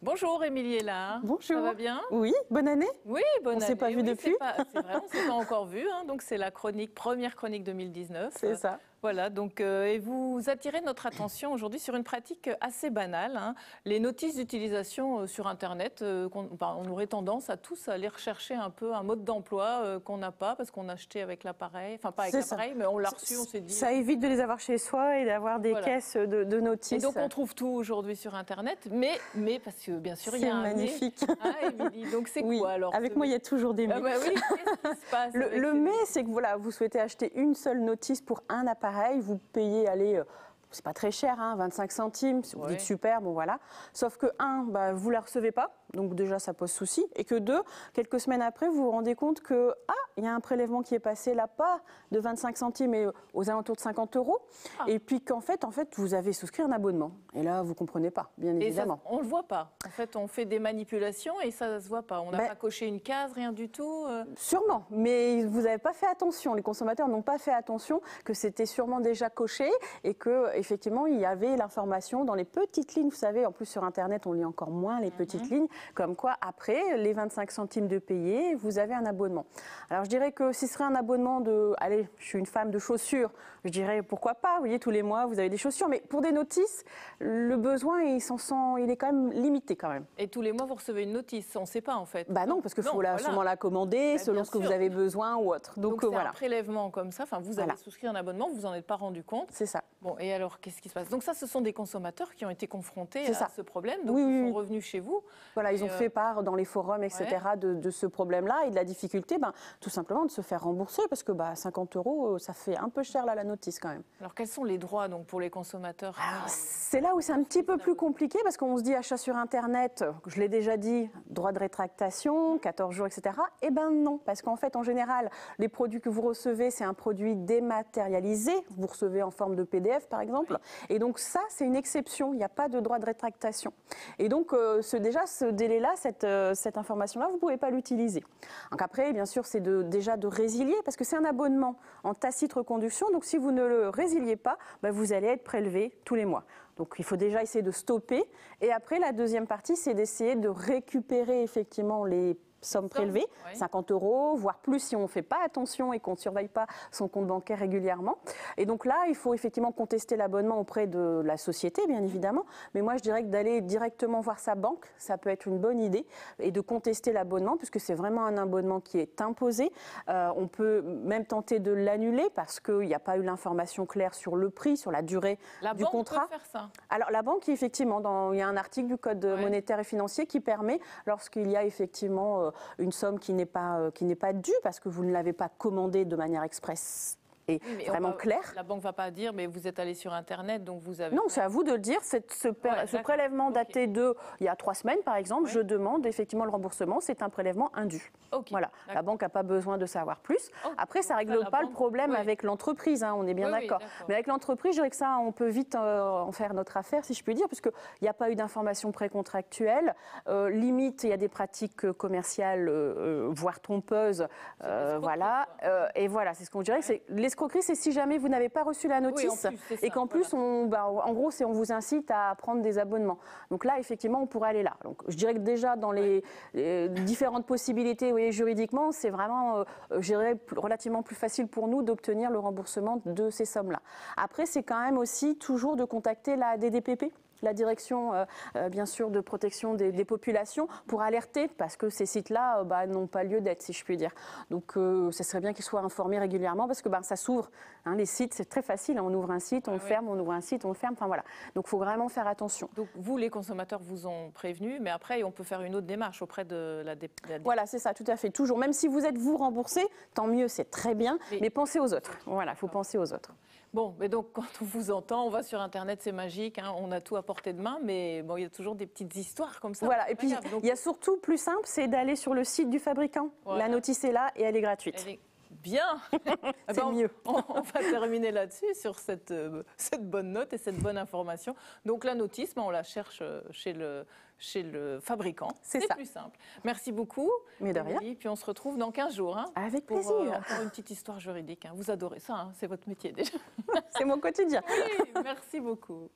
Bonjour, Émilie est là. Bonjour. Ça va bien? Oui, bonne année. Oui, bonne année. On ne s'est pas vu depuis. C'est vrai, on ne s'est pas encore vu. Donc c'est la première chronique 2019. C'est ça. Voilà, donc et vous attirez notre attention aujourd'hui sur une pratique assez banale, les notices d'utilisation sur Internet. On aurait tendance à tous aller rechercher un peu un mode d'emploi qu'on n'a pas parce qu'on a acheté avec l'appareil, enfin pas avec l'appareil, mais on l'a reçu, on s'est dit... Ça évite de les avoir chez soi et d'avoir des caisses de notices. Et donc on trouve tout aujourd'hui sur Internet, mais parce que bien sûr il y a un... C'est magnifique. Émilie, donc c'est quoi alors? Avec moi il y a toujours des mais. Oui, qu'est-ce qui se passe? Le mais, c'est que voilà, vous souhaitez acheter une seule notice pour un appareil, vous payez, c'est pas très cher, 25 centimes, vous dites super, bon voilà. Sauf que vous la recevez pas, donc déjà ça pose souci. Et que deux, quelques semaines après, vous vous rendez compte que, il y a un prélèvement qui est passé là, pas de 25 centimes, mais aux alentours de 50 €. Et puis qu'en fait, vous avez souscrit un abonnement. Et là, vous comprenez pas, bien évidemment. Ça, on le voit pas. En fait, on fait des manipulations et ça se voit pas. On n'a pas coché une case, rien du tout. Sûrement, mais vous n'avez pas fait attention. Les consommateurs n'ont pas fait attention que c'était sûrement déjà coché et que effectivement il y avait l'information dans les petites lignes. Vous savez, en plus sur Internet, on lit encore moins les petites lignes, comme quoi après les 25 centimes de payer, vous avez un abonnement. Alors je dirais que si ce serait un abonnement de, allez, je suis une femme de chaussures, je dirais pourquoi pas. Vous voyez, tous les mois vous avez des chaussures, mais pour des notices, le besoin il est quand même limité quand même. Et tous les mois vous recevez une notice, on ne sait pas en fait. Non, parce qu'il faut sûrement la commander selon ce que vous avez besoin ou autre. Donc c'est un prélèvement comme ça. Enfin, vous avez souscrit un abonnement, vous en êtes pas rendu compte. C'est ça. Bon, et alors qu'est-ce qui se passe? Donc ça, ce sont des consommateurs qui ont été confrontés à ce problème, donc ils sont revenus chez vous. Voilà, ils ont fait part dans les forums, etc. de ce problème-là et de la difficulté, tout simplement de se faire rembourser parce que 50 €, ça fait un peu cher là la notice quand même. Alors quels sont les droits donc pour les consommateurs? C'est là où c'est un petit peu plus compliqué parce qu'on se dit achat sur Internet, je l'ai déjà dit, droit de rétractation, 14 jours, etc. Eh bien non, parce qu'en fait en général, les produits que vous recevez, c'est un produit dématérialisé, vous recevez en forme de PDF par exemple, et donc ça c'est une exception, il n'y a pas de droit de rétractation. Et donc ce délai-là, cette information-là, vous ne pouvez pas l'utiliser. Donc après, bien sûr, c'est déjà de résilier, parce que c'est un abonnement en tacite reconduction, donc si vous ne le résiliez pas, vous allez être prélevé tous les mois. Donc il faut déjà essayer de stopper, et après la deuxième partie, c'est d'essayer de récupérer effectivement les sommes prélevées, 50 €, voire plus si on ne fait pas attention et qu'on ne surveille pas son compte bancaire régulièrement. Et donc là, il faut effectivement contester l'abonnement auprès de la société, bien évidemment. Mais moi, je dirais que d'aller directement voir sa banque, ça peut être une bonne idée, et de contester l'abonnement, puisque c'est vraiment un abonnement qui est imposé. On peut même tenter de l'annuler parce qu'il n'y a pas eu l'information claire sur le prix, sur la durée du contrat. La banque peut faire ça? Alors la banque, effectivement, il y a un article du Code monétaire et financier qui permet, lorsqu'il y a effectivement une somme qui n'est pas due parce que vous ne l'avez pas commandée de manière express et vraiment claire. La banque ne va pas dire, mais vous êtes allé sur Internet, donc vous avez... Non, c'est à vous de le dire. Ce prélèvement daté de il y a 3 semaines, par exemple, je demande effectivement le remboursement. C'est un prélèvement indu. Voilà. La banque n'a pas besoin de savoir plus. Après, ça ne règle pas le problème avec l'entreprise, on est bien d'accord. Mais avec l'entreprise, je dirais que ça, on peut vite en faire notre affaire, si je puis dire, parce qu'il n'y a pas eu d'information précontractuelle. Limite, il y a des pratiques commerciales, voire trompeuses. Voilà. Et voilà, c'est ce qu'on dirait. L'escroquerie, c'est si jamais vous n'avez pas reçu la notice et qu'en plus, en gros, on vous incite à prendre des abonnements. Donc là, effectivement, on pourrait aller là. Donc, je dirais que déjà, dans les différentes possibilités juridiquement, c'est vraiment, je dirais, relativement plus facile pour nous d'obtenir le remboursement de ces sommes-là. Après, c'est quand même aussi toujours de contacter la DDPP, la direction, bien sûr, de protection des populations, pour alerter, parce que ces sites-là n'ont pas lieu d'être, si je puis dire. Donc, ce serait bien qu'ils soient informés régulièrement, parce que ça s'ouvre. Les sites, c'est très facile. On ouvre un site, on le ferme, on ouvre un site, on le ferme. Enfin, voilà. Donc, il faut vraiment faire attention. Donc, vous, les consommateurs, vous ont prévenu, mais après, on peut faire une autre démarche auprès de la Voilà, c'est ça, tout à fait. Toujours. Même si vous êtes, vous, remboursé, tant mieux, c'est très bien, mais pensez aux autres. Voilà, il faut penser aux autres. Bon, mais donc, quand on vous entend, on va sur Internet, c'est magique, on a tout à portée de main, mais bon, il y a toujours des petites histoires comme ça. Voilà, et puis il y a surtout plus simple, c'est d'aller sur le site du fabricant. La notice est là et elle est gratuite. Elle est bien. C'est mieux. On va terminer là-dessus, sur cette bonne note et cette bonne information. Donc la notice, on la cherche chez le fabricant. C'est plus simple. Merci beaucoup. Mais de rien. Et puis on se retrouve dans 15 jours. Avec plaisir. Encore une petite histoire juridique. Vous adorez ça, c'est votre métier déjà. C'est mon quotidien. Oui, merci beaucoup.